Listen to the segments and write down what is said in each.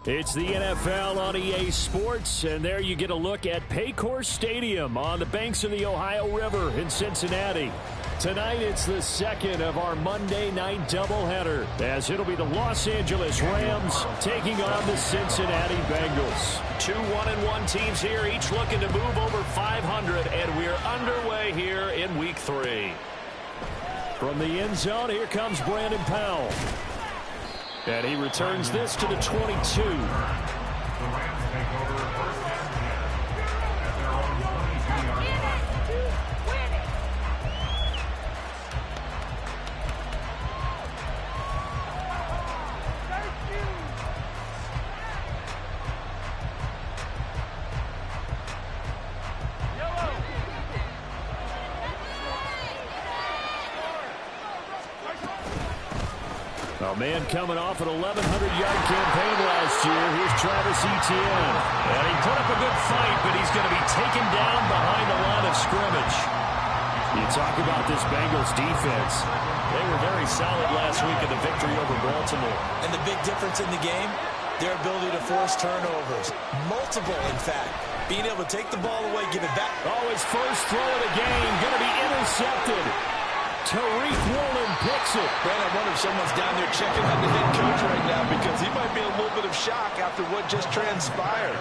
It's the NFL on EA Sports, and there you get a look at Paycor Stadium on the banks of the Ohio River in Cincinnati. Tonight, it's the second of our Monday night doubleheader, as it'll be the Los Angeles Rams taking on the Cincinnati Bengals. Two 1-1 teams here, each looking to move over 500, and we're underway here in Week 3. From the end zone, here comes Brandon Powell. And he returns this to the 22. A man coming off an 1,100-yard campaign last year. Here's Travis Etienne. And he put up a good fight, but he's going to be taken down behind the line of scrimmage. You talk about this Bengals defense. They were very solid last week in the victory over Baltimore. And the big difference in the game, their ability to force turnovers. Multiple, in fact. Being able to take the ball away, give it back. Oh, his first throw of the game going to be intercepted. Tariq Woolen picks it. Brandon, I wonder if someone's down there checking on the head coach right now, because he might be in a little bit of shock after what just transpired.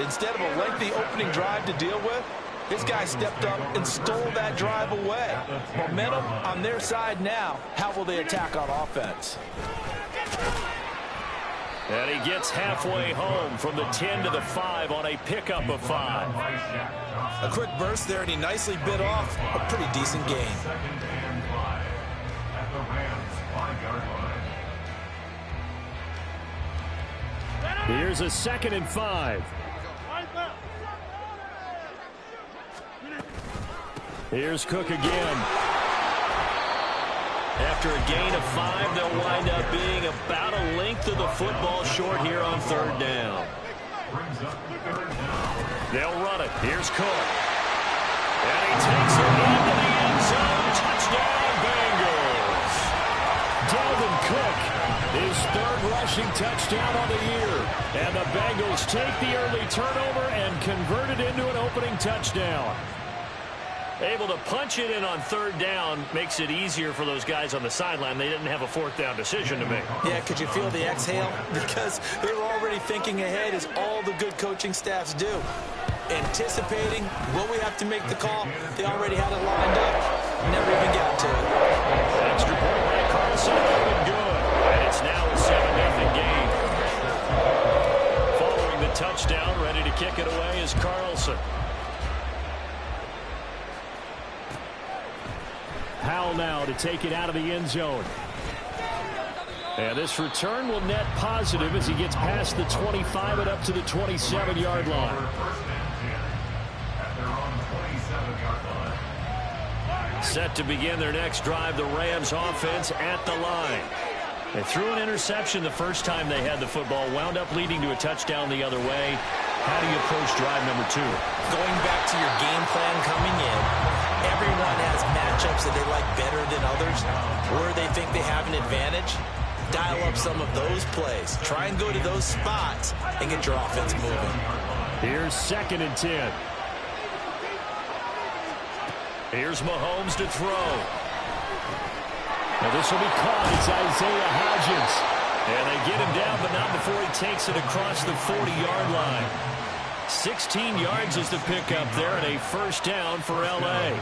Instead of a lengthy opening drive to deal with, this guy stepped up and stole that drive away. Momentum on their side now. How will they attack on offense? And he gets halfway home from the 10 to the 5 on a pickup of 5. A quick burst there, and he nicely bit off a pretty decent gain. Here's a 2nd and 5. Here's Cook again. After a gain of 5, they'll wind up being about a length of the football short here on 3rd down. They'll run it. Here's Cook. And he takes it into the end zone. Touchdown, Bengals. Dalvin Cook, his 3rd rushing touchdown on the year. And the Bengals take the early turnover and convert it into an opening touchdown. Able to punch it in on 3rd down makes it easier for those guys on the sideline. They didn't have a 4th down decision to make. Yeah, could you feel the exhale? Because they were already thinking ahead, as all the good coaching staffs do. Anticipating, will we have to make the call? They already had it lined up. Never even got to it. Extra point by Carlson, good. And it's now a 7-0 game. Following the touchdown, ready to kick it away is Carlson. Powell now to take it out of the end zone. And this return will net positive as he gets past the 25 and up to the 27-yard line. Set to begin their next drive, the Rams offense at the line. They threw an interception the first time they had the football, wound up leading to a touchdown the other way. How do you approach drive number 2? Going back to your game plan coming in, everyone has matchups that they like better than others, or they think they have an advantage. Dial up some of those plays. Try and go to those spots and get your offense moving. Here's 2nd and 10. Here's Mahomes to throw. Now this will be caught. It's Isaiah Hodgins. And they get him down, but not before he takes it across the 40-yard line. 16 yards is the pickup there, and a 1st down for L.A.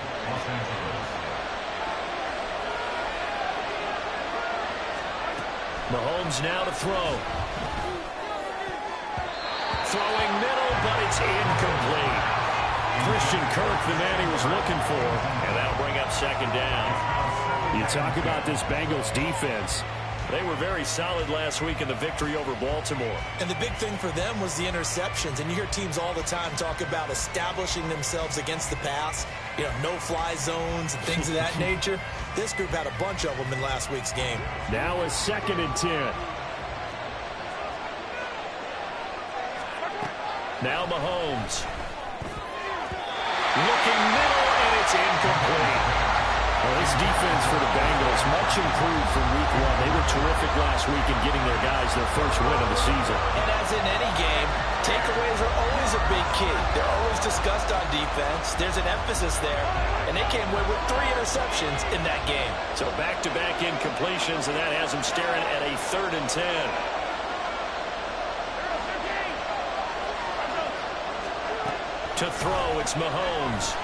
Mahomes now to throw. Throwing middle, but it's incomplete. Christian Kirk, the man he was looking for, and that'll bring up 2nd down. You talk about this Bengals defense. They were very solid last week in the victory over Baltimore. And the big thing for them was the interceptions. And you hear teams all the time talk about establishing themselves against the pass, you know, no-fly zones and things of that nature. This group had a bunch of them in last week's game. Now a 2nd and 10. Now Mahomes. Looking middle, and it's incomplete. Well, this defense for the Bengals, much improved from week 1. They were terrific last week in getting their guys their first win of the season. And as in any game, takeaways are always a big key. They're always discussed on defense. There's an emphasis there, and they came away with 3 interceptions in that game. So back-to-back incompletions, and that has them staring at a 3rd and 10. To throw, it's Mahomes.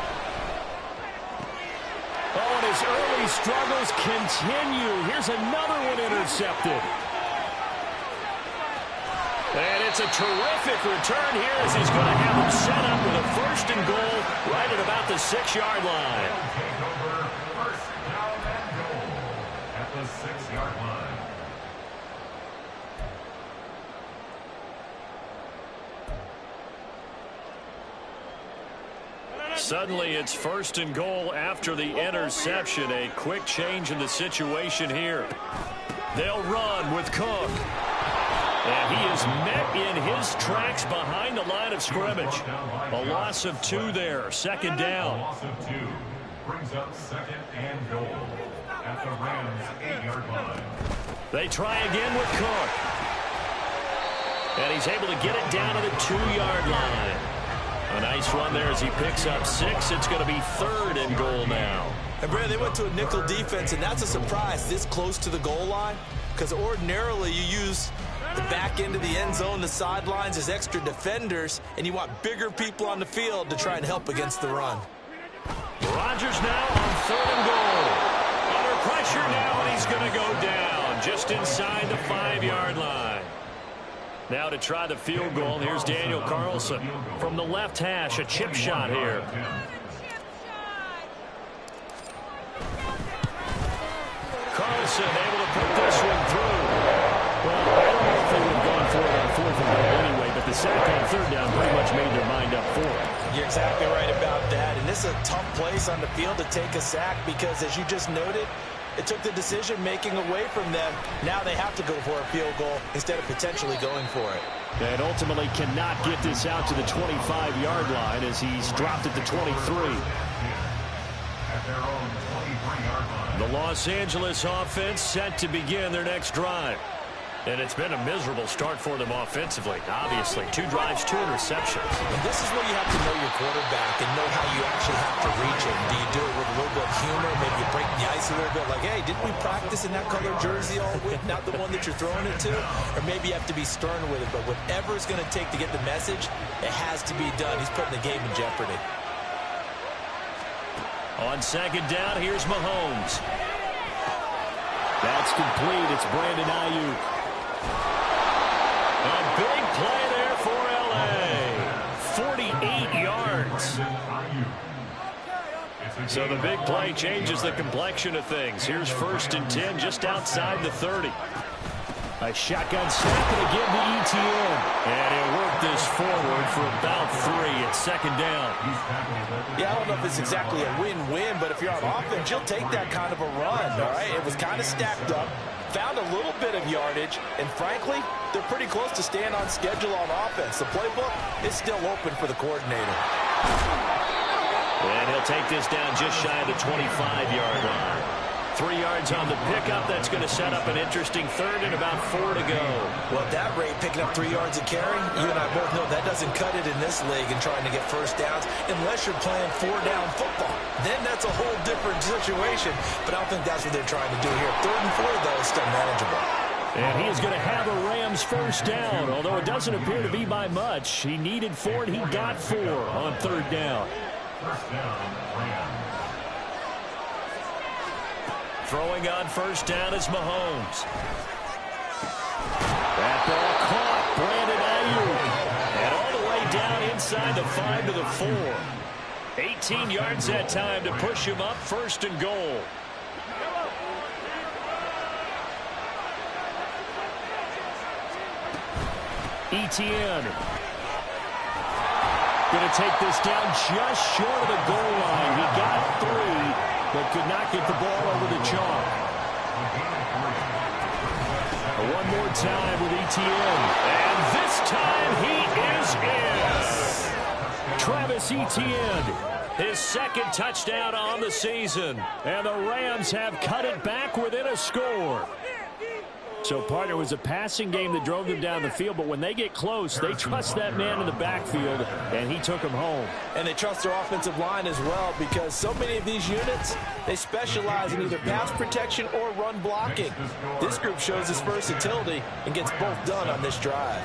Oh, and his early struggles continue. Here's another one intercepted. And it's a terrific return here as he's going to have him set up with a 1st and goal right at about the 6-yard line. First down and goal at the 6-yard line. Suddenly it's 1st and goal after the interception. A quick change in the situation here. They'll run with Cook. And he is met in his tracks behind the line of scrimmage. A loss of 2 there. 2nd down. A loss of 2 brings up 2nd and goal at the Rams' 8-yard line. They try again with Cook. And he's able to get it down to the 2-yard line. A nice run there as he picks up 6. It's going to be 3rd and goal now. And, Brad, they went to a nickel defense, and that's a surprise this close to the goal line, because ordinarily you use the back end of the end zone, the sidelines as extra defenders, and you want bigger people on the field to try and help against the run. Rodgers now on 3rd and goal. Under pressure now, and he's going to go down just inside the 5-yard line. Now to try the field goal, here's Daniel Carlson from the left hash, a chip shot here. Carlson able to put this one through. Well, I don't know if they would have gone for it on 4th and goal anyway, but the sack on 3rd down pretty much made their mind up for it. You're exactly right about that, and this is a tough place on the field to take a sack because, as you just noted, it took the decision-making away from them. Now they have to go for a field goal instead of potentially going for it. And ultimately cannot get this out to the 25-yard line as he's dropped at the 23. At their own 23-yard line. The Los Angeles offense set to begin their next drive. And it's been a miserable start for them offensively. Obviously, 2 drives, 2 interceptions. And this is where you have to know your quarterback and know how you actually have to reach him. Do you do it with a little bit of humor? Maybe you break the ice a little bit like, hey, didn't we practice in that color jersey all week? Not the one that you're throwing it to? Or maybe you have to be stern with it. But whatever it's going to take to get the message, it has to be done. He's putting the game in jeopardy. On 2nd down, here's Mahomes. That's complete. It's Brandon Ayuk. A big play there for L.A. 48 yards. So the big play changes the complexion of things. Here's 1st and 10 just outside the 30. A shotgun snap and again to ETN. And he'll work this forward for about 3 at 2nd down. Yeah, I don't know if it's exactly a win-win, but if you're on offense, you'll take that kind of a run, all right? It was kind of stacked up, found a little bit of yardage, and frankly, they're pretty close to staying on schedule on offense. The playbook is still open for the coordinator. And he'll take this down just shy of the 25-yard line. 3 yards on the pickup. That's going to set up an interesting 3rd and about 4 to go. Well, at that rate, picking up 3 yards a carry, you and I both know that doesn't cut it in this league and trying to get 1st downs unless you're playing 4-down football. Then that's a whole different situation, but I don't think that's what they're trying to do here. 3rd and 4, though, is still manageable. And he is going to have a Rams 1st down, although it doesn't appear to be by much. He needed 4, and he got 4 on 3rd down. 1st down, Rams. Throwing on 1st down is Mahomes. That ball caught. Brandon Ayuk. And all the way down inside the 5 to the 4. 18 yards that time to push him up 1st and goal. Etienne. Going to take this down just short of the goal line. He got 3, but could not get the ball over the chalk. One more time with Etienne. And this time he is in. Travis Etienne, his second touchdown on the season. And the Rams have cut it back within a score. So, partner, it was a passing game that drove them down the field, but when they get close, they trust that man in the backfield, and he took him home. And they trust their offensive line as well, because so many of these units, they specialize in either pass protection or run blocking. This group shows its versatility and gets both done on this drive.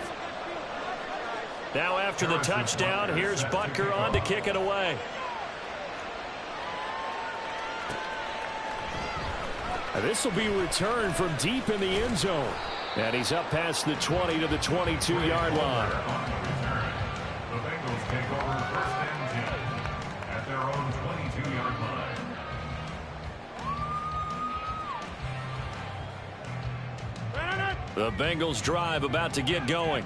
Now after the touchdown, here's Butker on to kick it away. This will be returned from deep in the end zone. And he's up past the 20 to the 22-yard line. The Bengals take over 1st and 10 at their own 22-yard line. The Bengals drive about to get going.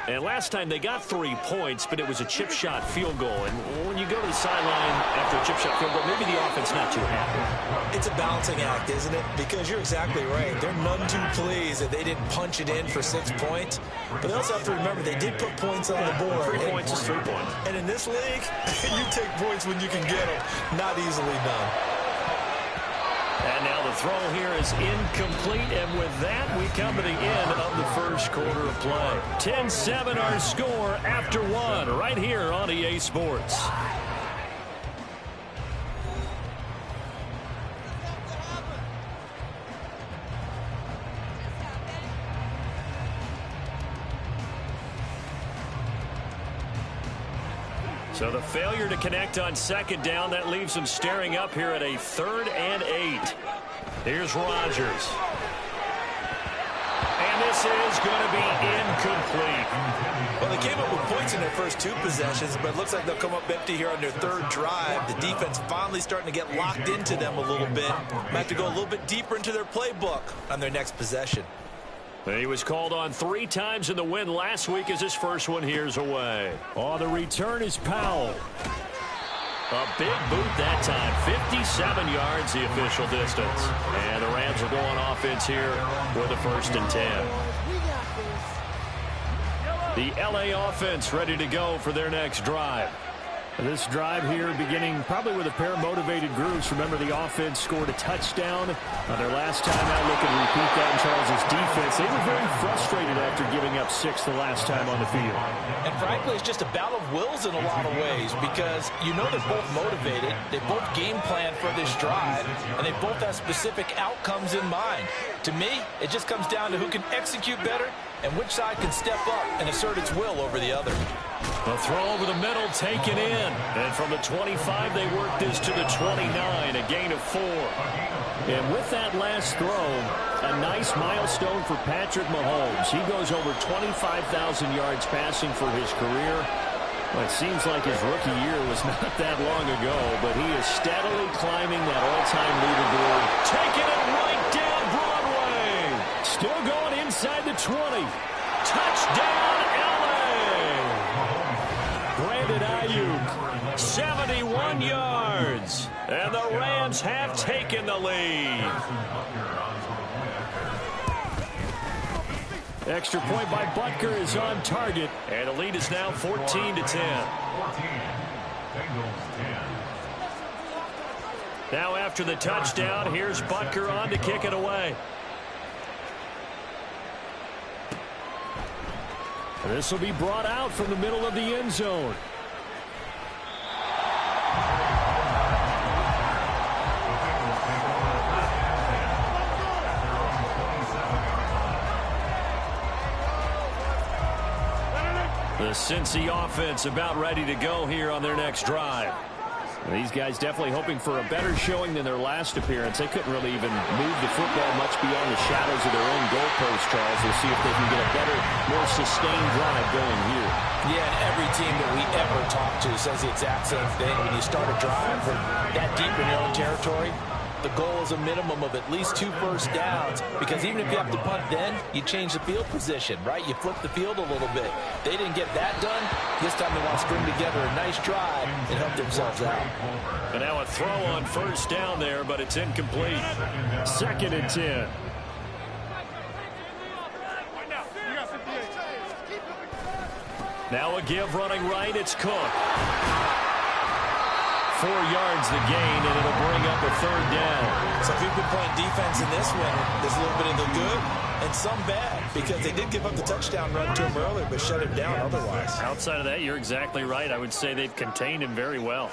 And last time they got 3 points, but it was a chip shot field goal. And when you go to the sideline after a chip shot field goal, maybe the offense not too happy. It's a balancing act, isn't it? Because you're exactly right. They're none too pleased that they didn't punch it in for 6 points. But they also have to remember they did put points on the board. 3 points is 3 points. And in this league, you take points when you can get them. Not easily done. And now the throw here is incomplete, and with that, we come to the end of the first quarter of play. 10-7 our score after 1 right here on EA Sports. So the failure to connect on second down, that leaves them staring up here at a 3rd and 8. Here's Rodgers. And this is going to be incomplete. Well, they came up with points in their first 2 possessions, but it looks like they'll come up empty here on their 3rd drive. The defense finally starting to get locked into them a little bit. Might have to go a little bit deeper into their playbook on their next possession. He was called on 3 times in the win last week as his first one here's away. Oh, the return is Powell. A big boot that time. 57 yards the official distance. And the Rams will go on offense here with a 1st and 10. The LA offense ready to go for their next drive. This drive here beginning probably with a pair of motivated groups. Remember, the offense scored a touchdown on their last time out. Look and repeat that in Charles' defense. They were very frustrated after giving up 6 the last time on the field. And frankly, it's just a battle of wills in a lot of ways, because you know they're both motivated. They both game plan for this drive, and they both have specific outcomes in mind. To me, it just comes down to who can execute better and which side can step up and assert its will over the other. The throw over the middle taken in. And from the 25, they work this to the 29, a gain of 4. And with that last throw, a nice milestone for Patrick Mahomes. He goes over 25,000 yards passing for his career. Well, it seems like his rookie year was not that long ago, but he is steadily climbing that all-time leaderboard. Taking it right down Broadway. Still going inside the 20. Touchdown, Brandon Ayuk, 71 yards, and the Rams have taken the lead. Extra point by Butker is on target, and the lead is now 14-10. Now after the touchdown, here's Butker on to kick it away. This will be brought out from the middle of the end zone. The Cincy offense about ready to go here on their next drive. These guys definitely hoping for a better showing than their last appearance. They couldn't really even move the football much beyond the shadows of their own goalpost, Charles. We'll see if they can get a better, more sustained drive going here. Yeah, and every team that we ever talk to says the exact same thing. When you start a drive from that deep in your own territory, the goal is a minimum of at least 2 first downs, because even if you have to punt then, you change the field position, right? You flip the field a little bit. They didn't get that done. This time they want to string together a nice drive and help themselves out. And now a throw on first down there, but it's incomplete. 2nd and 10. Now a give running right. It's Cook. 4 yards the gain, and it'll bring up a 3rd down. So if you've been playing defense in this one, there's a little bit of the good and some bad, because they did give up the touchdown run to him earlier, but shut him down otherwise. Outside of that, you're exactly right. I would say they've contained him very well.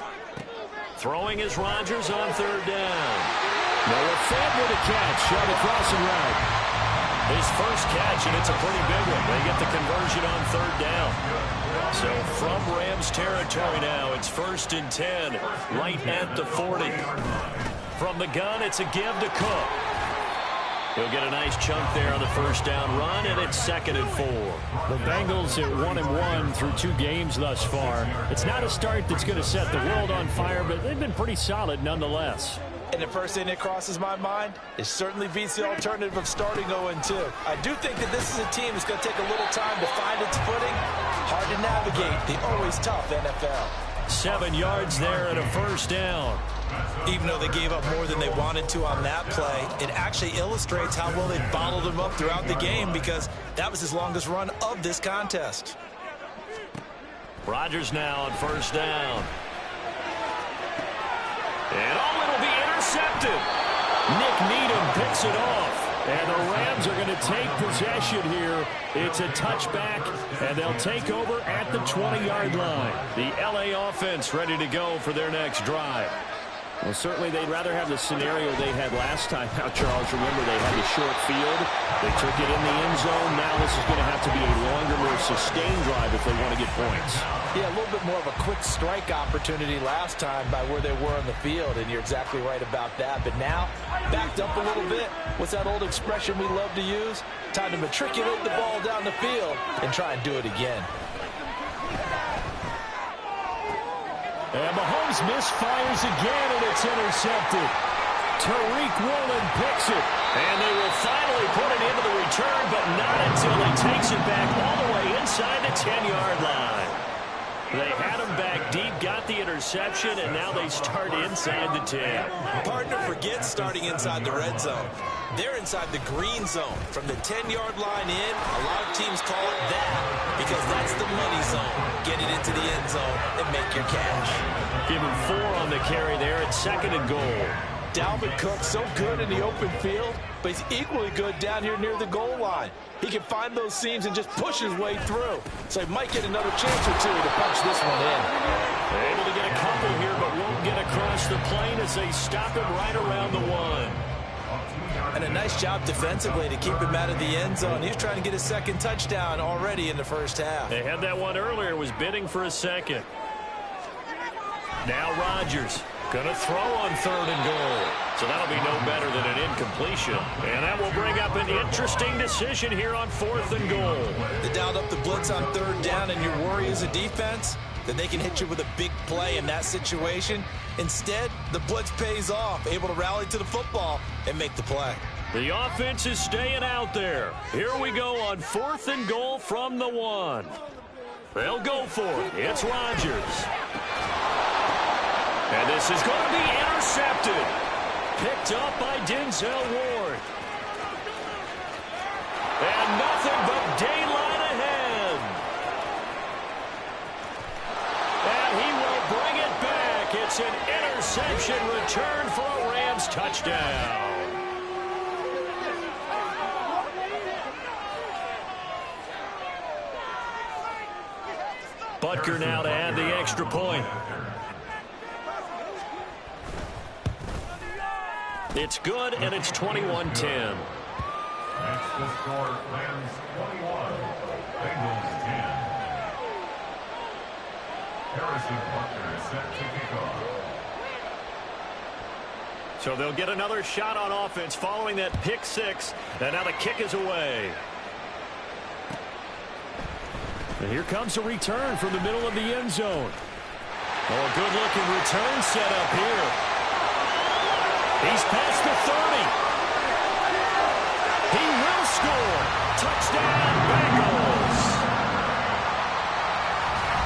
Throwing is Rodgers on 3rd down. Noah Fant with a catch on the crossing route. His first catch, and it's a pretty big one. They get the conversion on 3rd down. So from Rams territory now, it's 1st and 10, right at the 40. From the gun, it's a give to Cook. He'll get a nice chunk there on the first down run, and it's 2nd and 4. The Bengals at 1-1 through 2 games thus far. It's not a start that's going to set the world on fire, but they've been pretty solid nonetheless. And the first thing that crosses my mind is certainly beats the alternative of starting 0-2. I do think that this is a team that's going to take a little time to find its footing. Hard to navigate the always tough NFL. 7 yards there and a first down. Even though they gave up more than they wanted to on that play, it actually illustrates how well they bottled him up throughout the game, because that was his longest run of this contest. Rodgers now on first down. And it'll be intercepted. Nick Needham picks it off. And the Rams are going to take possession here. It's a touchback, and they'll take over at the 20-yard line. The LA offense ready to go for their next drive. Well, certainly they'd rather have the scenario they had last time out, Charles. Remember, they had the short field. They took it in the end zone. Now this is going to have to be a longer, more sustained drive if they want to get points. Yeah, a little bit more of a quick strike opportunity last time by where they were on the field, and you're exactly right about that. But now, backed up a little bit. What's that old expression we love to use? Time to matriculate the ball down the field and try and do it again. And Mahomes misfires again, and it's intercepted. Tariq Woolen picks it. And they will finally put it into the return, but not until he takes it back all the way inside the 10-yard line. They had him back deep, got the interception, and now they start inside the 10. Partner forgets starting inside the red zone. They're inside the green zone. From the 10-yard line in, a lot of teams call it that because that's the money zone. Get it into the end zone and make your cash. Give him 4 on the carry there at 2nd and goal. Dalvin Cook so good in the open field, but he's equally good down here near the goal line. He can find those seams and just push his way through. So he might get another chance or 2 to punch this one in. They're able to get a couple here, but won't get across the plane as they stop him right around the 1. And a nice job defensively to keep him out of the end zone. He was trying to get his 2nd touchdown already in the first half. They had that one earlier, was bidding for a 2nd. Now Rodgers going to throw on 3rd and goal. So that'll be no better than an incompletion. And that will bring up an interesting decision here on 4th and goal. They dialed up the blitz on 3rd down, and your worry as a defense that they can hit you with a big play in that situation. Instead, the blitz pays off, able to rally to the football and make the play. The offense is staying out there. Here we go on 4th and goal from the 1. They'll go for it. It's Rodgers. And this is going to be intercepted. Picked up by Denzel Ward. And nothing but daylight ahead. And he will bring it back. It's an interception return for a Rams touchdown. Butker now to add the extra point. It's good, and it's 21-10. Next to score, Rams 21, Bengals 10. Harrison Butker is set to kick off. So they'll get another shot on offense following that pick 6, and now the kick is away. And here comes a return from the middle of the end zone. Oh, a good-looking return set up here. He's past the 30. He will score. Touchdown, Bengals.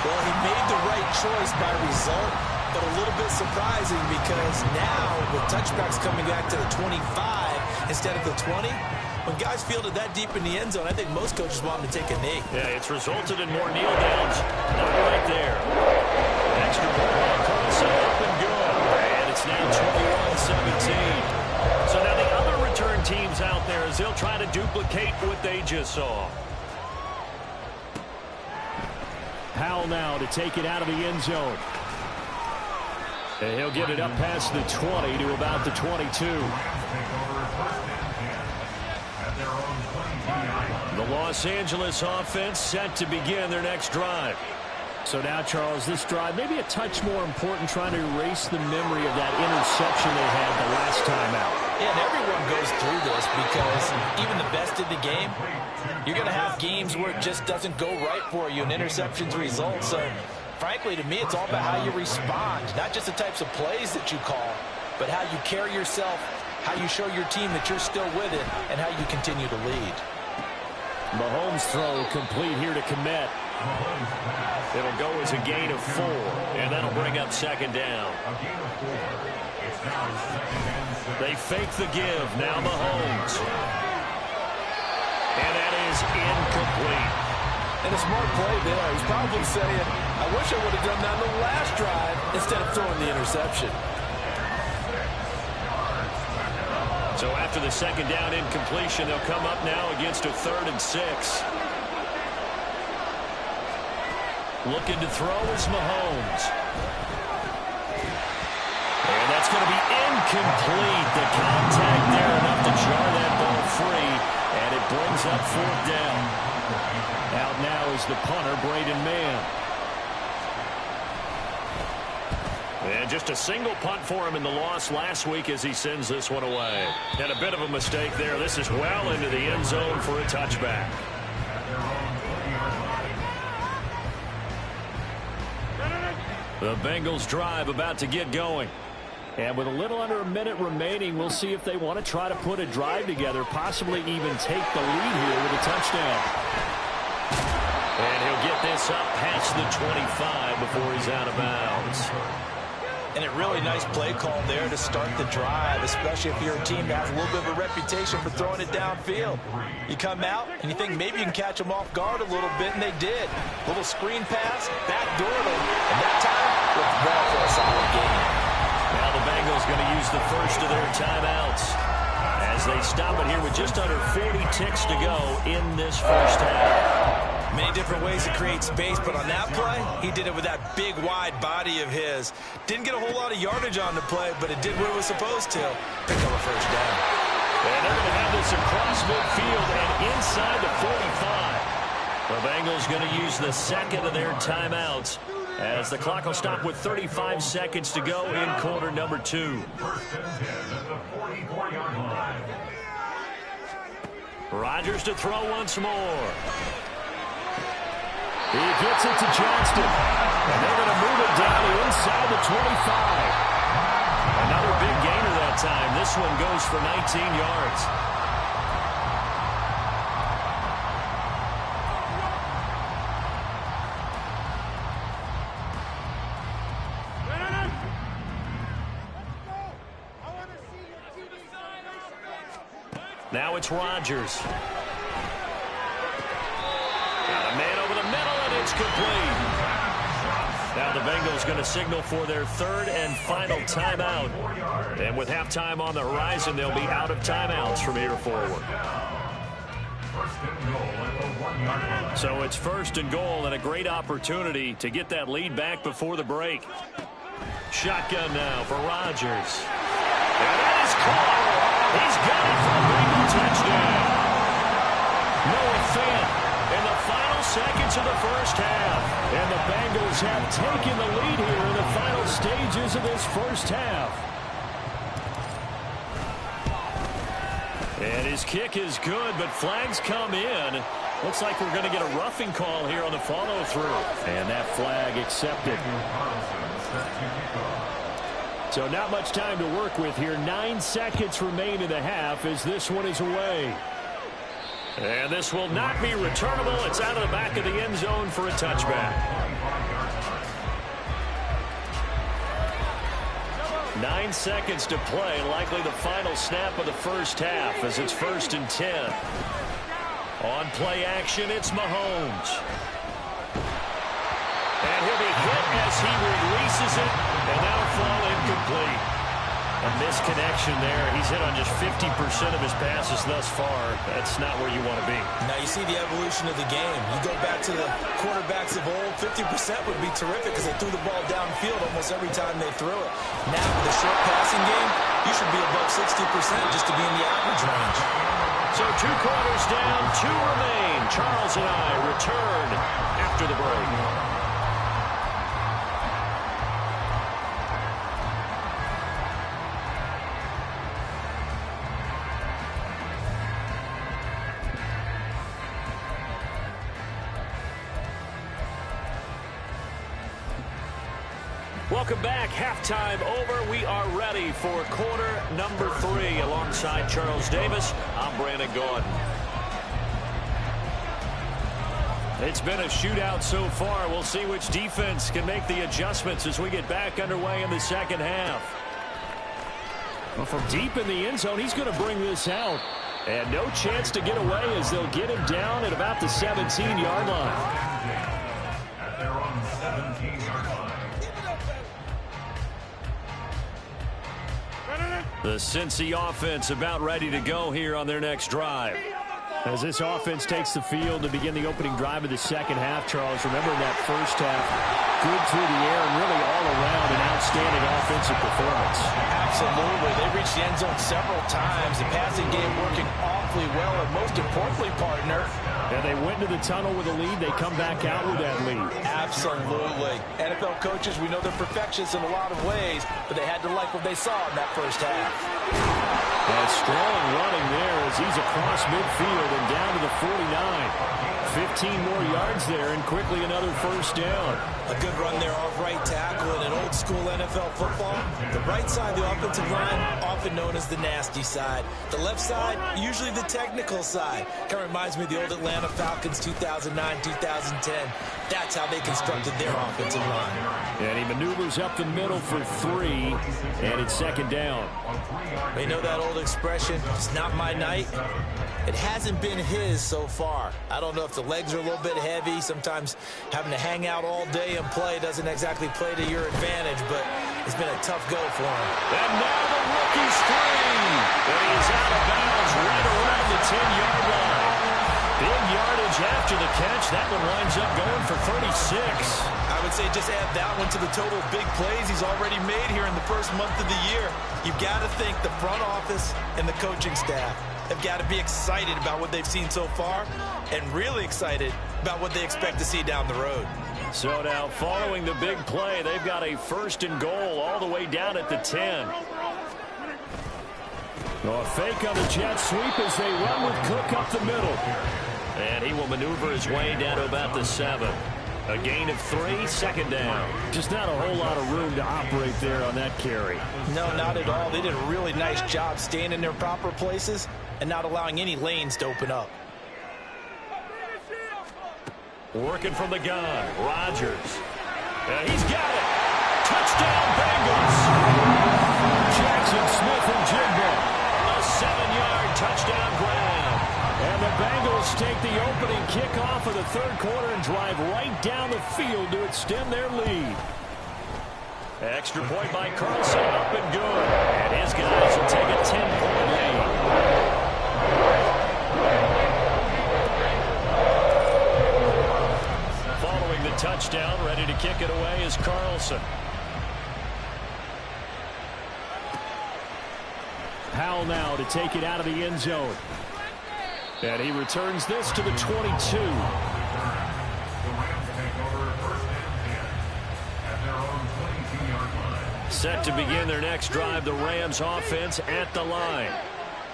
Well, he made the right choice by result, but a little bit surprising because now with touchbacks coming back to the 25 instead of the 20, when guys fielded that deep in the end zone, I think most coaches want them to take a knee. Yeah, it's resulted in more kneel downs. Not right there. Extra point, Carlson up and good. And it's now 21-17. So now the other return teams out there as they'll try to duplicate what they just saw. Powell now to take it out of the end zone. And he'll get it up past the 20 to about the 22. The Los Angeles offense set to begin their next drive. So now, Charles, this drive maybe a touch more important, trying to erase the memory of that interception they had the last time out. Yeah, and everyone goes through this because even the best in the game, you're going to have games where it just doesn't go right for you and interceptions result. So, frankly, to me, it's all about how you respond, not just the types of plays that you call, but how you carry yourself, how you show your team that you're still with it, and how you continue to lead. Mahomes' throw complete here to Kmet. It'll go as a gain of 4, and that'll bring up second down. They fake the give. Now Mahomes. And that is incomplete. And a smart play there. He's probably saying, I wish I would have done that on the last drive instead of throwing the interception. So after the second down incompletion, they'll come up now against a 3rd and 6. Looking to throw is Mahomes. And that's going to be incomplete. The contact there enough to jar that ball free. And it brings up 4th down. Out now is the punter, Braden Mann. And just a single punt for him in the loss last week as he sends this one away. And a bit of a mistake there. This is well into the end zone for a touchback. The Bengals drive about to get going. And with a little under a minute remaining, we'll see if they want to try to put a drive together, possibly even take the lead here with a touchdown. And he'll get this up past the 25 before he's out of bounds. And a really nice play call there to start the drive, especially if you're a team that has a little bit of a reputation for throwing it downfield. You come out and you think maybe you can catch them off guard a little bit, and they did. Little screen pass, backdoor them, and that time, looked well for a solid game. Now the Bengals going to use the first of their timeouts as they stop it here with just under 40 ticks to go in this first half. Many different ways to create space, but on that play, he did it with that big, wide body of his. Didn't get a whole lot of yardage on the play, but it did what it was supposed to. Pick up a first down. And they're going to have this across midfield and inside the 45. The Bengals going to use the second of their timeouts as the clock will stop with 35 seconds to go in quarter number 2. Rodgers to throw once more. He gets it to Johnston. And they're going to move it down to inside the 25. Another big gainer that time. This one goes for 19 yards. Now it's Rodgers. Got a man over the middle, and it's complete. Now the Bengals going to signal for their 3rd and final timeout. And with halftime on the horizon, they'll be out of timeouts from here forward. So it's 1st and goal and a great opportunity to get that lead back before the break. Shotgun now for Rodgers. And that is caught. He's got it for a Bengal touchdown. Noah Fant in the final seconds of the first half. And the Bengals have taken the lead here in the final stages of this first half. And his kick is good, but flags come in. Looks like we're going to get a roughing call here on the follow-through. And that flag accepted. So not much time to work with here. 9 seconds remain in the half as this one is away. And this will not be returnable. It's out of the back of the end zone for a touchback. 9 seconds to play. Likely the final snap of the first half as it's 1st and 10. On play action, it's Mahomes. And he'll be hit as he releases it, and that'll fall incomplete. A misconnection there. He's hit on just 50% of his passes thus far. That's not where you want to be. Now you see the evolution of the game. You go back to the quarterbacks of old, 50% would be terrific because they threw the ball downfield almost every time they threw it. Now with the short passing game, you should be above 60% just to be in the average range. So 2 quarters down, 2 remain. Charles and I return after the break. Welcome back. Halftime over. We are ready for quarter number 3. Alongside Charles Davis, I'm Brandon Gaudin. It's been a shootout so far. We'll see which defense can make the adjustments as we get back underway in the second half. Well, from deep in the end zone, he's going to bring this out. And no chance to get away as they'll get him down at about the 17-yard line. At their own 17-yard line. The Cincy offense about ready to go here on their next drive. As this offense takes the field to begin the opening drive of the second half, Charles, remember in that first half, good through the air and really all around an outstanding offensive performance. Absolutely. They reached the end zone several times. The passing game working awfully well, and most importantly, partner, and they went to the tunnel with a lead. They come back out with that lead. Absolutely. NFL coaches, we know they're perfectionists in a lot of ways, but they had to like what they saw in that first half. And strong running there as he's across midfield and down to the 49. 15 more yards there and quickly another first down. A good run there off right tackle in an old school NFL football. The right side of the offensive line, often known as the nasty side. The left side, usually the technical side. Kind of reminds me of the old Atlanta Falcons 2009, 2010. That's how they constructed their offensive line. And he maneuvers up the middle for 3, and it's second down. You know that old expression, it's not my night? It hasn't been his so far. I don't know if the legs are a little bit heavy. Sometimes having to hang out all day and play doesn't exactly play to your advantage, but it's been a tough go for him. And now the rookie screen. And he's out of bounds right around the 10-yard line. Big yardage after the catch. That one winds up going for 36. I would say just add that one to the total big plays he's already made here in the first month of the year. You've got to think the front office and the coaching staff have got to be excited about what they've seen so far and really excited about what they expect to see down the road. So now following the big play, they've got a 1st and goal all the way down at the 10. A fake on the jet sweep as they run with Cook up the middle. And he will maneuver his way down to about the 7. A gain of 3, second down. Just not a whole lot of room to operate there on that carry. No, not at all. They did a really nice job staying in their proper places and not allowing any lanes to open up. Working from the gun, Rodgers. And he's got it. Touchdown, Bengals. Jackson Smith and Jigba. A 7-yard touchdown grab. And the Bengals take the opening kickoff of the third quarter and drive right down the field to extend their lead. Extra point by Carlson, up and good. And his guys will take a 10-point lead. Following the touchdown, ready to kick it away is Carlson. Howell now to take it out of the end zone. And he returns this to the 22. The Rams take over 1st and 10 at their own 22-yard line. Set to begin their next drive, the Rams offense at the line.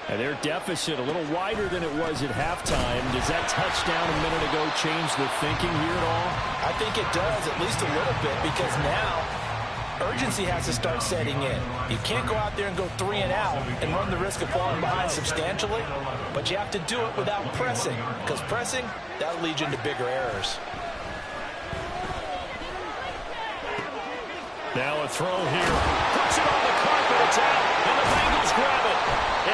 And their deficit a little wider than it was at halftime. Does that touchdown a minute ago change the thinking here at all? I think it does, at least a little bit, because now urgency has to start setting in. You can't go out there and go 3 and out and run the risk of falling behind substantially, but you have to do it without pressing, because pressing, that'll lead you into bigger errors. Now a throw here. Puts it on the carpet. It's out. And the Bengals grab it.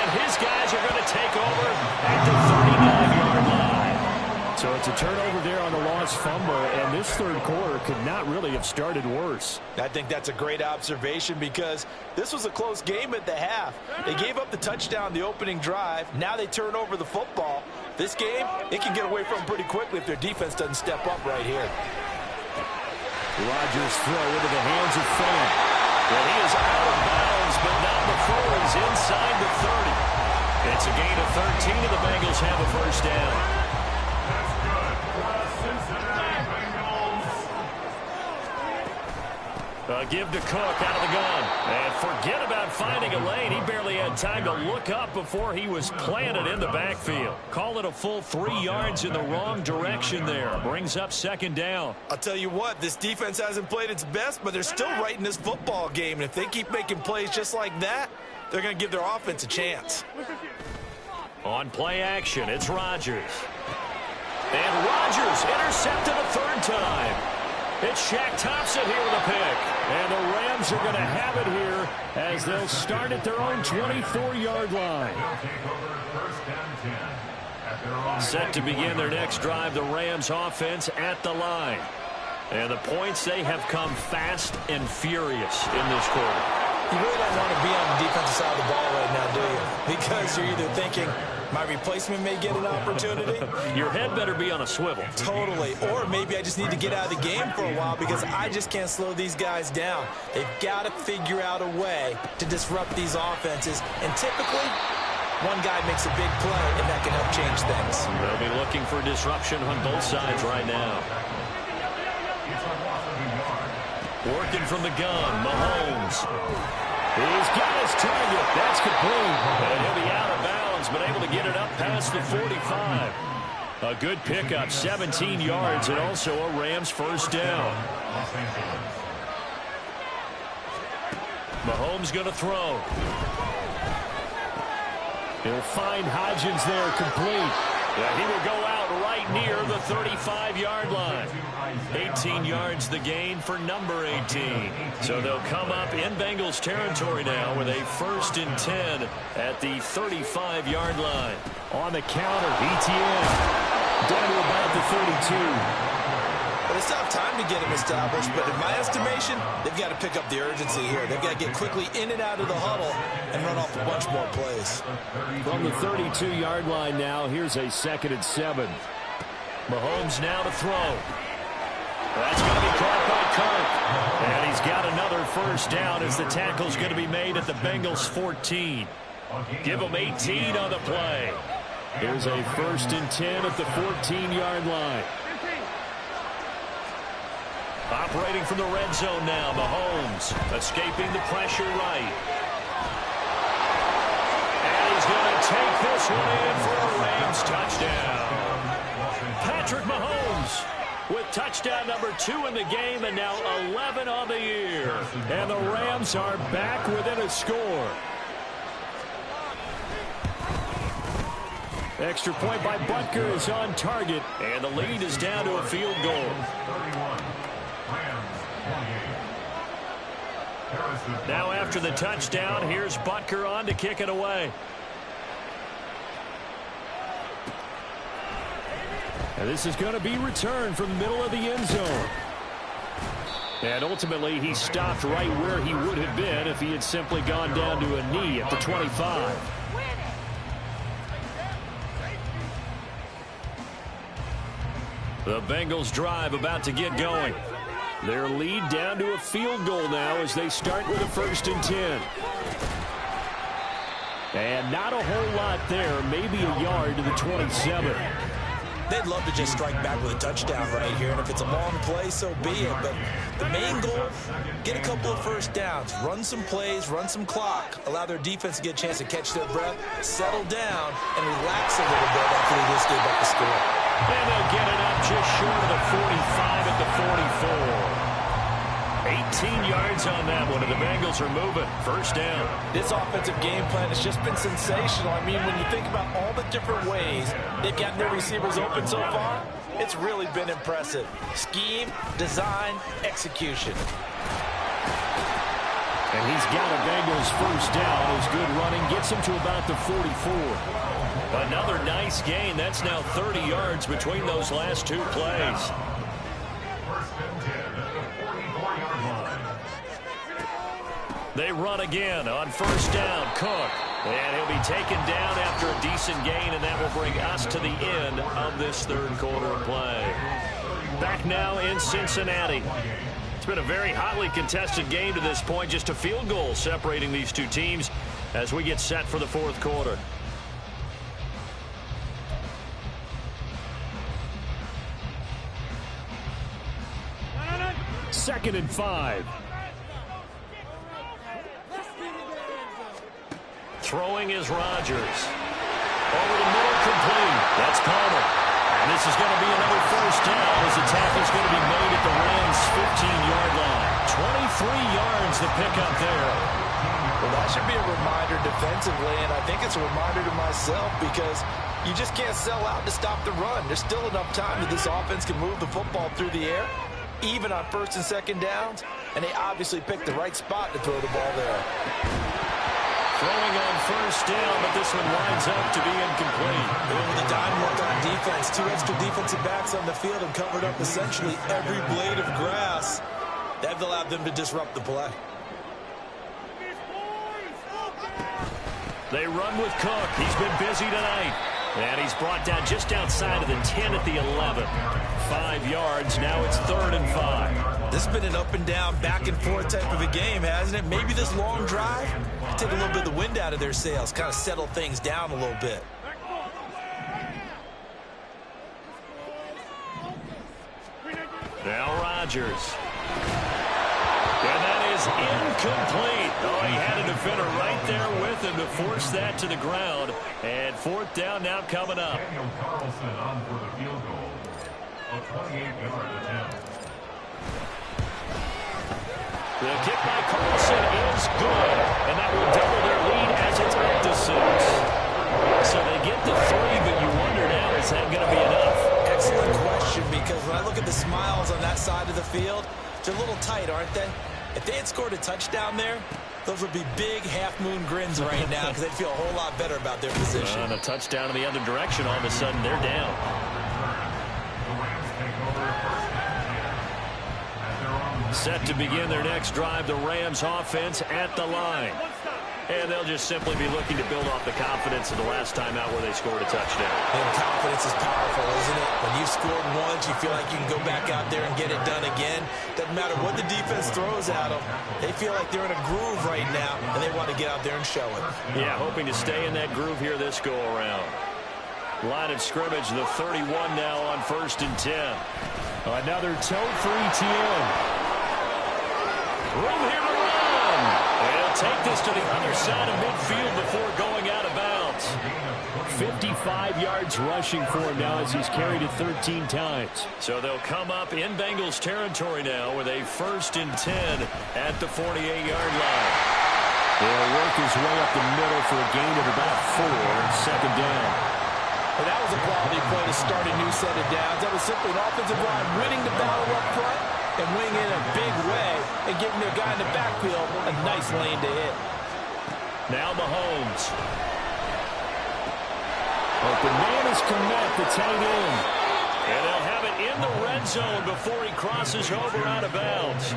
And his guys are going to take over at the 39-yard line. So it's a turnover there on the lost fumble. And this third quarter could not really have started worse. I think that's a great observation because this was a close game at the half. They gave up the touchdown the opening drive. Now they turn over the football. This game, it can get away from them pretty quickly if their defense doesn't step up right here. Rodgers throw into the hands of Fan. And he is out of bounds, but not before he's inside the 30. It's a gain of 13, and the Bengals have a first down. That's good for the Cincinnati Bengals. Give to Cook out of the gun. And forget about finding a lane. He barely had time to look up before he was planted in the backfield. Call it a full 3 yards in the wrong direction there. Brings up second down. I'll tell you what, this defense hasn't played its best, but they're still right in this football game. And if they keep making plays just like that, they're going to give their offense a chance. On play action, it's Rodgers. And Rodgers intercepted a third time. It's Shaq Thompson here with a pick. And the Rams are going to have it here as they'll start at their own 24-yard line. Set to begin their next drive, the Rams offense at the line. And the points, they have come fast and furious in this quarter. You really don't want to be on the defensive side of the ball right now, do you? Because you're either thinking, my replacement may get an opportunity. Your head better be on a swivel. Totally. Or maybe I just need to get out of the game for a while because I just can't slow these guys down. They've got to figure out a way to disrupt these offenses. And typically, one guy makes a big play, and that can help change things. They'll be looking for disruption on both sides right now. Working from the gun, Mahomes. He's got his target. That's complete. And he'll be out of bounds, but able to get it up past the 45. A good pickup, 17 yards, and also a Rams first down. Mahomes going to throw. He'll find Hodgins there, complete. Yeah, he will go out right near the 35-yard line. 18 yards the gain for number 18. So they'll come up in Bengals territory now with a 1st and 10 at the 35-yard line. On the counter, ETN down to about the 32. But it's not time to get him established, but in my estimation, they've got to pick up the urgency here. They've got to get quickly in and out of the huddle and run off a bunch more plays. From the 32-yard line now, here's a 2nd and 7. Mahomes now to throw. That's going to be caught by Kirk. And he's got another first down as the tackle's going to be made at the Bengals 14. Give them 18 on the play. Here's a 1st and 10 at the 14-yard line. Operating from the red zone now, Mahomes escaping the pressure right. And he's going to take this one in for a Rams touchdown. Patrick Mahomes with touchdown number 2 in the game and now 11 on the year. And the Rams are back within a score. Extra point by Butker is on target, and the lead is down to a field goal. Now after the touchdown, here's Butker on to kick it away. And this is going to be returned from the middle of the end zone. And ultimately, he stopped right where he would have been if he had simply gone down to a knee at the 25. The Bengals drive about to get going. Their lead down to a field goal now as they start with a 1st and 10. And not a whole lot there, maybe a yard to the 27. They'd love to just strike back with a touchdown right here, and if it's a long play, so be it. But the main goal, get a couple of first downs, run some plays, run some clock, allow their defense to get a chance to catch their breath, settle down, and relax a little bit after they just gave up the score. And they'll get it up just short of the 45 at the 44. 18 yards yards on that one, and the Bengals are moving. First down. This offensive game plan has just been sensational. I mean, when you think about all the different ways they've gotten their receivers open so far, it's really been impressive. Scheme, design, execution. And he's got a Bengals first down. His good running gets him to about the 44. Another nice gain. That's now 30 yards between those last two plays. They run again on first down. Cook. And he'll be taken down after a decent gain, and that will bring us to the end of this third quarter of play. Back now in Cincinnati. It's been a very hotly contested game to this point. Just a field goal separating these two teams as we get set for the fourth quarter. Second and 5. Throwing is Rodgers. Over the middle, complete. That's Palmer. And this is going to be another first down as the tackle is going to be made at the Rams' 15-yard line. 23 yards to pick up there. Well, that should be a reminder defensively, and I think it's a reminder to myself because you just can't sell out to stop the run. There's still enough time that this offense can move the football through the air, even on first and second downs, and they obviously picked the right spot to throw the ball there. Throwing on first down, but this one winds up to be incomplete. With the dime work on defense, 2 extra defensive backs on the field and covered up essentially every blade of grass. That allowed them to disrupt the play. They run with Cook. He's been busy tonight. And he's brought down just outside of the 10 at the 11. 5 yards. Now it's 3rd and 5. This has been an up and down, back and forth type of a game, hasn't it? Maybe this long drive take a little bit of the wind out of their sails, kind of settle things down a little bit. Now Rodgers. And that is incomplete. Oh, he had a defender right there with him to force that to the ground. And 4th down now coming up. Daniel Carlson on for the field goal. A 28-yard attempt. The kick by Carlson is good, and that will double their lead as it's up to 6. So they get the 3, but you wonder now, is that going to be enough? Excellent question, because when I look at the smiles on that side of the field, they're a little tight, aren't they? If they had scored a touchdown there, those would be big half-moon grins right now because they'd feel a whole lot better about their position. And a touchdown in the other direction, all of a sudden they're down. Set to begin their next drive, the Rams offense at the line. And they'll just simply be looking to build off the confidence of the last time out where they scored a touchdown. And confidence is powerful, isn't it? When you've scored once, you feel like you can go back out there and get it done again. Doesn't matter what the defense throws at them. They feel like they're in a groove right now, and they want to get out there and show it. Yeah, hoping to stay in that groove here this go-around. Line of scrimmage, the 31 now on 1st and 10. Another toe for ETN. Room here to run. And he'll take this to the other side of midfield before going out of bounds. 55 yards rushing for him now as he's carried it 13 times. So they'll come up in Bengals territory now with a 1st and 10 at the 48-yard line. They'll work his way up the middle for a gain of about 4, 2nd down. Well, that was a quality play to start a new set of downs. That was simply an offensive line winning the battle up front and winning in a big way and giving their guy in the backfield a nice lane to hit. Now Mahomes. Open man is Komet, the tight end. And they'll have it in the red zone before he crosses over out of bounds.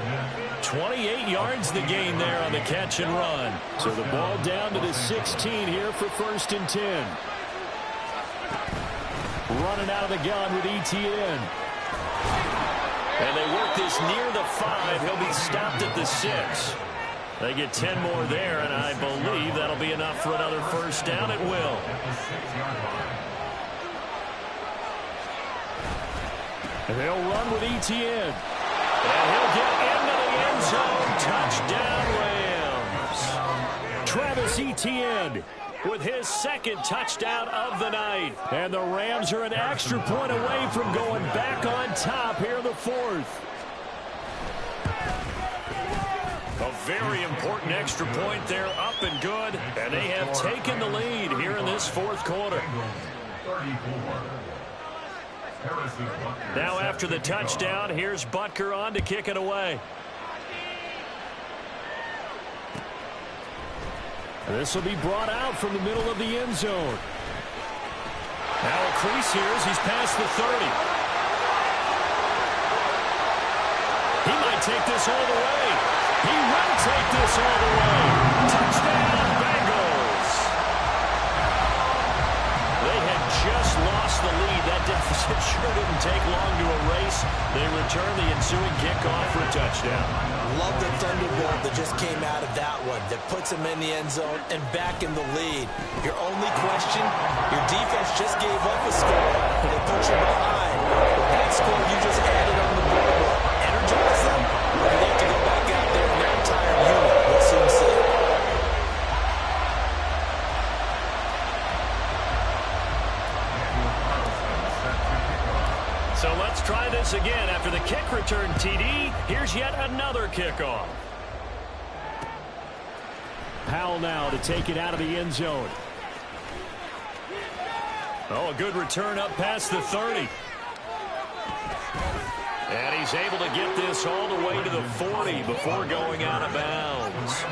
28 yards the gain there on the catch and run. So the ball down to the 16 here for 1st and 10. Running out of the gun with ETN. And they work this near the 5. He'll be stopped at the 6. They get 10 more there, and I believe that'll be enough for another first down. It will. And they'll run with ETN. And he'll get into the end zone. Touchdown, Rams. Travis Etienne with his 2nd touchdown of the night. And the Rams are an extra point away from going back on top here in the 4th. A very important extra point there, up and good. And they have taken the lead here in this fourth quarter. Now after the touchdown, here's Butker on to kick it away. This will be brought out from the middle of the end zone. Now a crease here as he's past the 30. He might take this all the way. He will take this all the way. Touchdown, Bengals. They had just lost the lead. That deficit sure didn't take long to erase. They return the ensuing kickoff for a touchdown. Love the thunderbolt that just came out of that one. That puts them in the end zone and back in the lead. Your only question, your defense just gave up a score. They put you behind. That score you just added on the board will energize them, or they have to go back out there in their entire unit. We'll soon see. So let's try this again. After the kick return TD, here's yet another kickoff. Powell now to take it out of the end zone. Oh, a good return up past the 30. And he's able to get this all the way to the 40 before going out of bounds.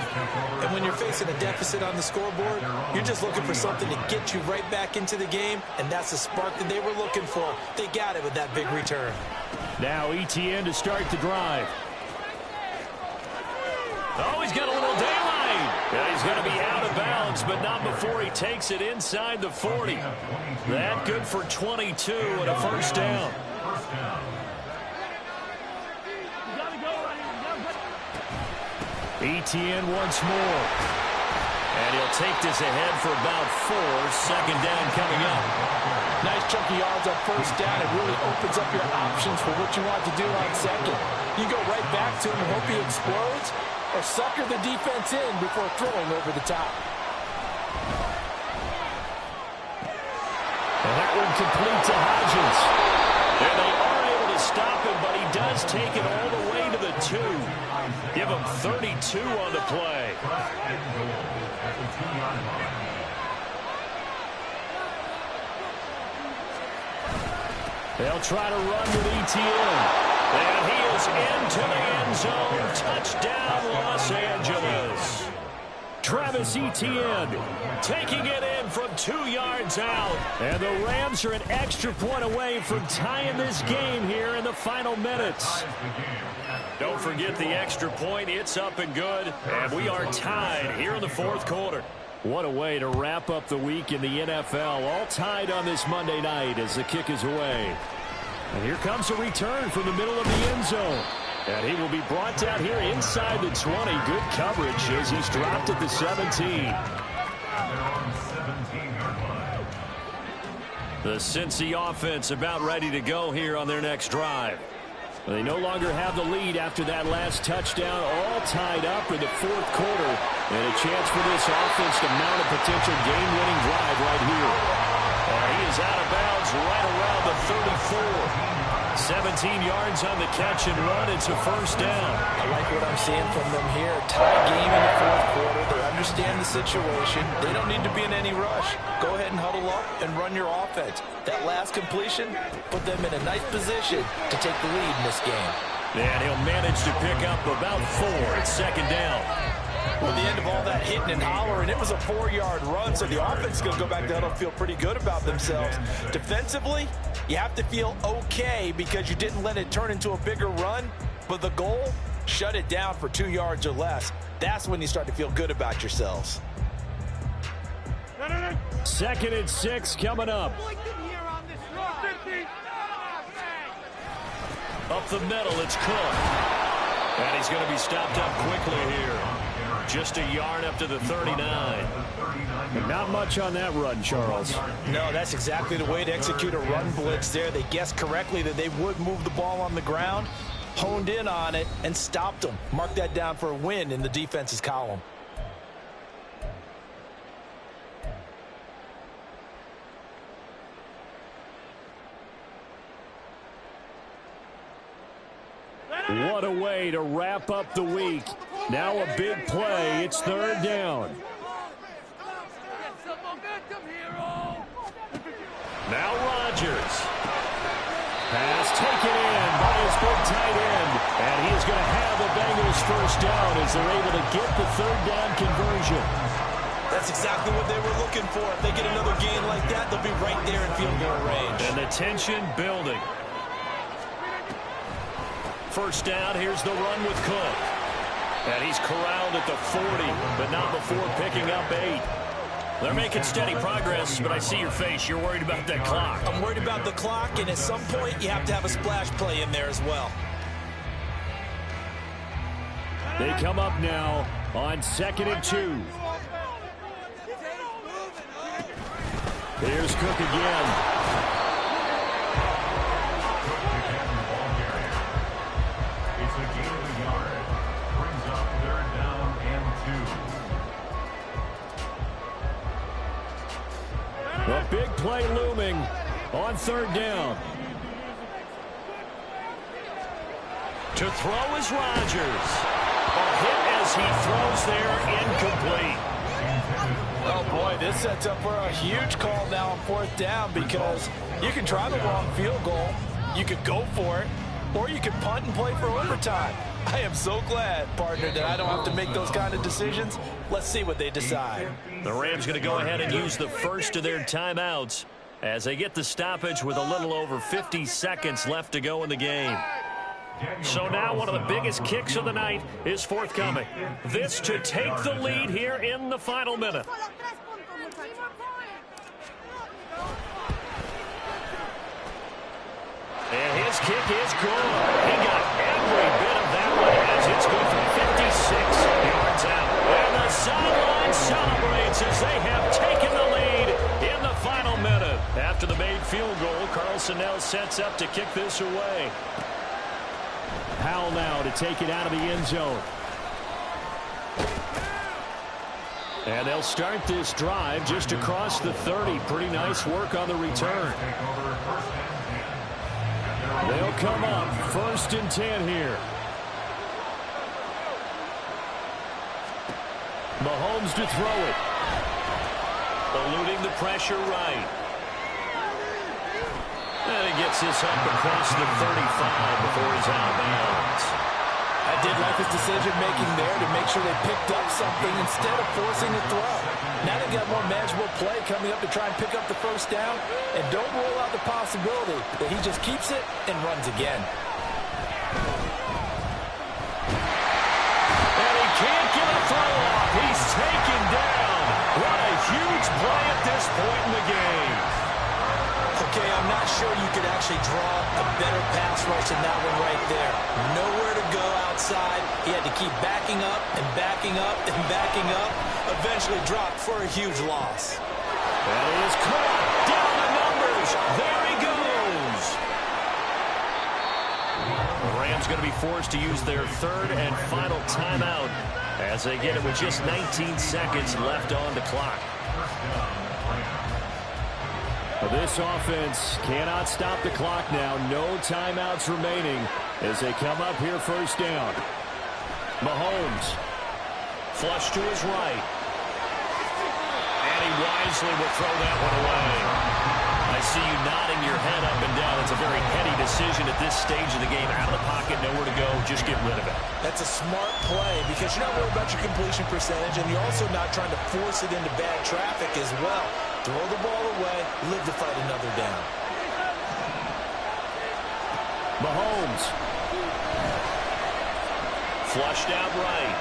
And when you're facing a deficit on the scoreboard, you're just looking for something to get you right back into the game, and that's the spark that they were looking for. They got it with that big return. Now ETN to start the drive. Oh, he's got a little daylight. Yeah, he's going to be out of bounds, but not before he takes it inside the 40. That good for 22 and a first down. ETN once more. And he'll take this ahead for about 4. Second down coming up. Nice chunky yards on first down. It really opens up your options for what you want to do on second. You go right back to him and hope he explodes, or sucker the defense in before throwing over the top. And that one complete to Hodgins. And they are able to stop him, but he does take it all the way to the 2. Give him 32 on the play. They'll try to run with ETN. And he is into the end zone. Touchdown, Los Angeles. Travis Etienne taking it in from 2 yards out. And the Rams are an extra point away from tying this game here in the final minutes. Don't forget the extra point. It's up and good. And we are tied here in the fourth quarter. What a way to wrap up the week in the NFL. All tied on this Monday night as the kick is away. And here comes a return from the middle of the end zone. And he will be brought down here inside the 20. Good coverage as he's dropped at the 17. The Cincy offense about ready to go here on their next drive. They no longer have the lead after that last touchdown, all tied up in the fourth quarter. And a chance for this offense to mount a potential game-winning drive right here. And he is out of bounds right around the 34. 17 yards on the catch and run. It's a first down. I like what I'm seeing from them here. Tie game in the fourth quarter. They understand the situation. They don't need to be in any rush. Go ahead and huddle up and run your offense. That last completion put them in a nice position to take the lead in this game. And he'll manage to pick up about 4 at second down. Well, the end of all that hitting and hollering, it was a 4-yard run, so the offense is going to go back down and feel pretty good about themselves. Defensively, you have to feel okay because you didn't let it turn into a bigger run, but the goal, shut it down for 2 yards or less. That's when you start to feel good about yourselves. 2nd and 6 coming up. Up the middle, it's Cook. And he's going to be stopped up quickly here. Just a yard up to the 39. But not much on that run, Charles. No, that's exactly the way to execute a run blitz there. They guessed correctly that they would move the ball on the ground, honed in on it, and stopped them. Mark that down for a win in the defense's column. What a way to wrap up the week. Now a big play. It's third down. Now Rodgers. Pass taken in by his big tight end. And he is going to have the Bengals first down as they're able to get the third down conversion. That's exactly what they were looking for. If they get another gain like that, they'll be right there in field goal range. And the tension building. First down, here's the run with Cook. And he's corralled at the 40, but not before picking up 8. They're making steady progress, but I see your face. You're worried about that clock. I'm worried about the clock, and at some point, you have to have a splash play in there as well. They come up now on 2nd and 2. Here's Cook again. It's a gain of a yard. Brings up third down and 2. A big play looming on third down. To throw is Rodgers. A hit as he throws there, incomplete. Oh, boy, this sets up for a huge call now on 4th down because you can try the long field goal, you could go for it, or you could punt and play for overtime. I am so glad, partner, that I don't have to make those kind of decisions. Let's see what they decide. The Rams going to go ahead and use the first of their timeouts as they get the stoppage with a little over 50 seconds left to go in the game. So now one of the biggest kicks of the night is forthcoming. This to take the lead here in the final minute. And his kick is good. He got every bit of that one as it's good from 56 yards out. And the sideline celebrates as they have taken the lead in the final minute. After the made field goal, Carlson now sets up to kick this away. Powell now to take it out of the end zone. And they'll start this drive just across the 30. Pretty nice work on the return. They'll come up 1st and 10 here. Mahomes to throw it. Eluding the pressure right. And he gets this up across the 35 before he's out of bounds. I did like his decision-making there to make sure they picked up something instead of forcing a throw. Now they've got more manageable play coming up to try and pick up the first down, and don't rule out the possibility that he just keeps it and runs again. And he can't get a throw off. He's taken down. What a huge play at this point in the game. Okay, I'm not sure you could actually draw a better pass rush than that one right there. Nowhere to go outside. He had to keep backing up and backing up and backing up. Eventually dropped for a huge loss. And it is caught. Down the numbers. There he goes. The Rams going to be forced to use their third and final timeout as they get it with just 19 seconds left on the clock. This offense cannot stop the clock now. No timeouts remaining as they come up here 1st down. Mahomes. Flush to his right. And he wisely will throw that one away. I see you nodding your head up and down. It's a very heady decision at this stage of the game. Out of the pocket, nowhere to go. Just get rid of it. That's a smart play because you're not worried about your completion percentage, and you're also not trying to force it into bad traffic as well. Throw the ball away, live to fight another down. Mahomes. Flushed out right.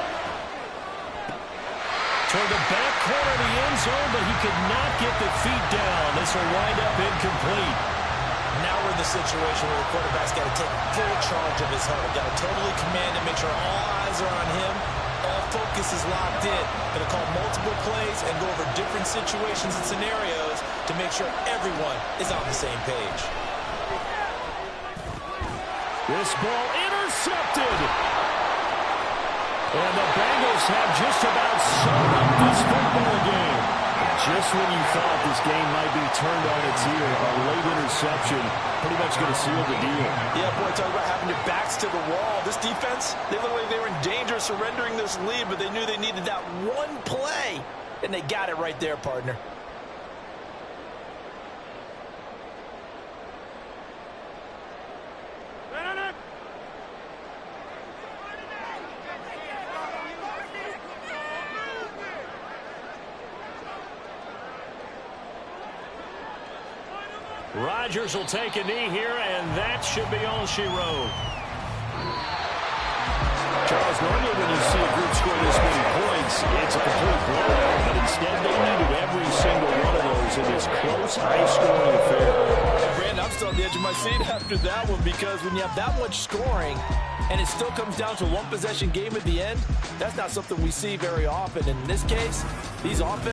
Toward the back corner of the end zone, but he could not get the feet down. This will wind up incomplete. Now we're in the situation where the quarterback's got to take full charge of his huddle. Got to totally command and make sure all eyes are on him. All focus is locked in. Going to call multiple plays and go over different situations and scenarios to make sure everyone is on the same page. This ball intercepted. And the Bengals have just about summed up this football game. Just when you thought this game might be turned on its ear, a late interception pretty much going to seal the deal. Yeah, boy, talk about having your backs to the wall. This defense, they looked like they were in danger of surrendering this lead, but they knew they needed that one play, and they got it right there, partner. Rodgers will take a knee here, and that should be all she wrote. Charles, normally when you see a group score this many points, it's a complete blowout, but instead they needed every single one of those in this close, high-scoring affair. Brandon, I'm still on the edge of my seat after that one, because when you have that much scoring and it still comes down to a one-possession game at the end, that's not something we see very often. In this case, these offenses